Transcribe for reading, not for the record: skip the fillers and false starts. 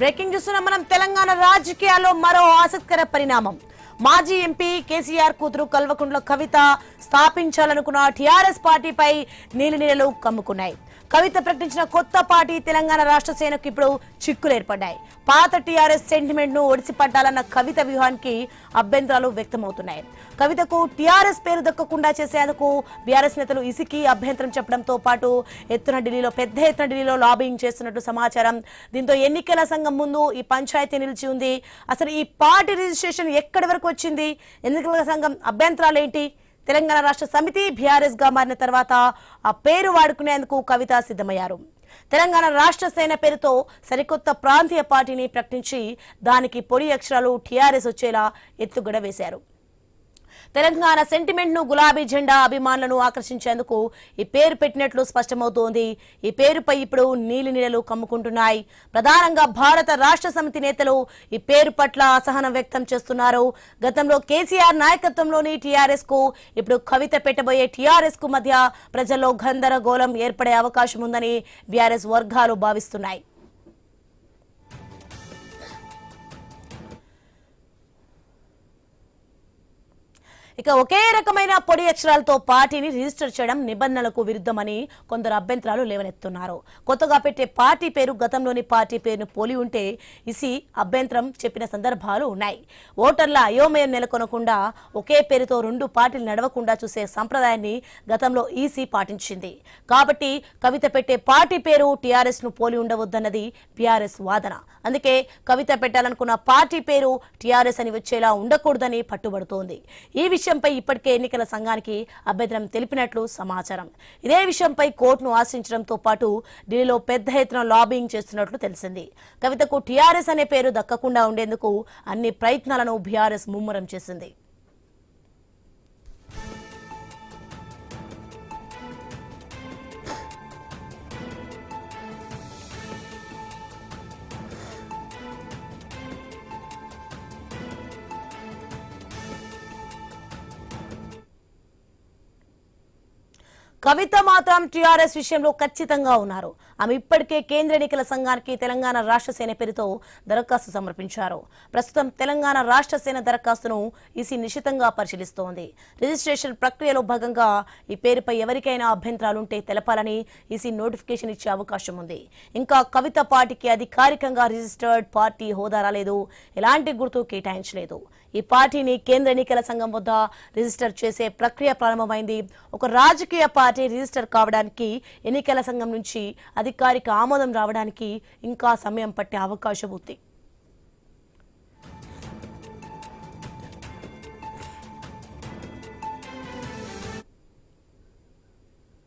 Breaking చూస్తున్నాం మనం. తెలంగాణ రాజకీయాల్లో మరో ఆసక్తికర పరిణామం. మాజీ ఎంపీ కేసీఆర్ కూతురు కల్వకుంట్ల కవిత స్థాపించాలనుకున్న టీఆర్ఎస్ పార్టీపై నీలినీడలు కమ్ముకున్నాయి. కవిత ప్రకటించిన కొత్త పార్టీ తెలంగాణ రాష్ట్ర సేనకు ఇప్పుడు చిక్కులు ఏర్పడ్డాయి. పాత టీఆర్ఎస్ సెంటిమెంట్ ను ఒడిసిపట్టాలన్న కవిత వ్యూహానికి అభ్యంతరాలు వ్యక్తమవుతున్నాయి. కవితకు టీఆర్ఎస్ పేరు దక్కకుండా చేసేందుకు బీఆర్ఎస్ నేతలు ఇసికి అభ్యంతరం చెప్పడంతో పాటు పెద్ద ఎత్తున ఢిల్లీలో లాబింగ్ చేస్తున్నట్టు సమాచారం. దీంతో ఎన్నికల సంఘం ముందు ఈ పంచాయతీ నిలిచి ఉంది. అసలు ఈ పార్టీ రిజిస్ట్రేషన్ ఎక్కడి వరకు వచ్చింది? ఎన్నికల సంఘం అభ్యంతరాలు ఏంటి? తెలంగాణ రాష్ట్ర సమితి బీఆర్ఎస్ గా మారిన తర్వాత ఆ పేరు వాడుకునేందుకు కవిత సిద్ధమయ్యారు. తెలంగాణ రాష్ట్ర సేన పేరుతో సరికొత్త ప్రాంతీయ పార్టీని ప్రకటించి దానికి పొడి అక్షరాలు టీఆర్ఎస్ వచ్చేలా ఎత్తుగడ వేశారు. తెలంగాణ సెంటిమెంట్ ను గులాబీ జెండా అభిమానులను ఆకర్షించేందుకు ఈ పేరు పెట్టినట్లు స్పష్టమవుతోంది. ఈ పేరుపై ఇప్పుడు నీలినీడలు కమ్ముకుంటున్నాయి. ప్రధానంగా భారత రాష్ట్ర సమితి నేతలు ఈ పేరు పట్ల అసహనం వ్యక్తం చేస్తున్నారు. గతంలో కేసీఆర్ నాయకత్వంలోని టీఆర్ఎస్ కు ఇప్పుడు కవిత పెట్టబోయే టీఆర్ఎస్ కు మధ్య ప్రజల్లో గందరగోళం ఏర్పడే అవకాశం ఉందని బీఆర్ఎస్ వర్గాలు భావిస్తున్నాయి. ఇక ఒకే రకమైన పొడి అక్షరాలతో పార్టీని రిజిస్టర్ చేయడం నిబంధనలకు విరుద్ధమని కొందరు అభ్యంతరాలు లేవనెత్తున్నారు. కొత్తగా పెట్టే పార్టీ పేరు గతంలోని పార్టీ పేరును పోలి ఉంటే ఇసి అభ్యంతరం చెప్పిన సందర్భాలు ఉన్నాయి. ఓటర్ల అయోమయం నెలకొనకుండా ఒకే పేరుతో రెండు పార్టీలు నడవకుండా చూసే సంప్రదాయాన్ని గతంలో ఈసీ పాటించింది. కాబట్టి కవిత పెట్టే పార్టీ పేరు టీఆర్ఎస్ ను పోలి ఉండవద్దన్నది బీఆర్ఎస్ వాదన. అందుకే కవిత పెట్టాలనుకున్న పార్టీ పేరు టీఆర్ఎస్ అని వచ్చేలా ఉండకూడదని పట్టుబడుతోంది. ఈ విషయంపై ఇప్పటికే ఎన్నికల సంఘానికి అభ్యంతరం తెలిపినట్లు సమాచారం. ఇదే విషయంపై కోర్టును ఆశ్రయించడంతో పాటు ఢిల్లీలో పెద్ద ఎత్తున లాబింగ్ చేస్తున్నట్లు తెలిసింది. కవితకు టీఆర్ఎస్ అనే పేరు దక్కకుండా ఉండేందుకు అన్ని ప్రయత్నాలను బీఆర్ఎస్ ముమ్మరం చేసింది. కవిత మాత్రం టీఆర్ఎస్ విషయంలో ఖచ్చితంగా ఉన్నారు. ఆమె ఇప్పటికే కేంద్ర ఎన్నికల సంఘానికి తెలంగాణ రాష్ట్ర సేన పేరుతో దరఖాస్తు సమర్పించారు. ప్రస్తుతం తెలంగాణ రాష్ట్ర సేన దరఖాస్తును ఈసీ నిశితంగా పరిశీలిస్తోంది. రిజిస్ట్రేషన్ ప్రక్రియలో భాగంగా ఈ పేరుపై ఎవరికైనా అభ్యంతరాలుంటే తెలపాలని ఈసీ నోటిఫికేషన్ ఇచ్చే అవకాశం ఉంది. ఇంకా కవిత పార్టీకి అధికారికంగా రిజిస్టర్డ్ పార్టీ హోదా రాలేదు, ఎలాంటి గుర్తు కేటాయించలేదు. ఈ పార్టీని కేంద్ర ఎన్నికల సంఘం వద్ద రిజిస్టర్ చేసే ప్రక్రియ ప్రారంభమైంది. ఒక రాజకీయ పార్టీ రిజిస్టర్ కావడానికి ఎన్నికల సంఘం నుంచి అధికారిక ఆమోదం రావడానికి ఇంకా సమయం పట్టే అవకాశం ఉంది.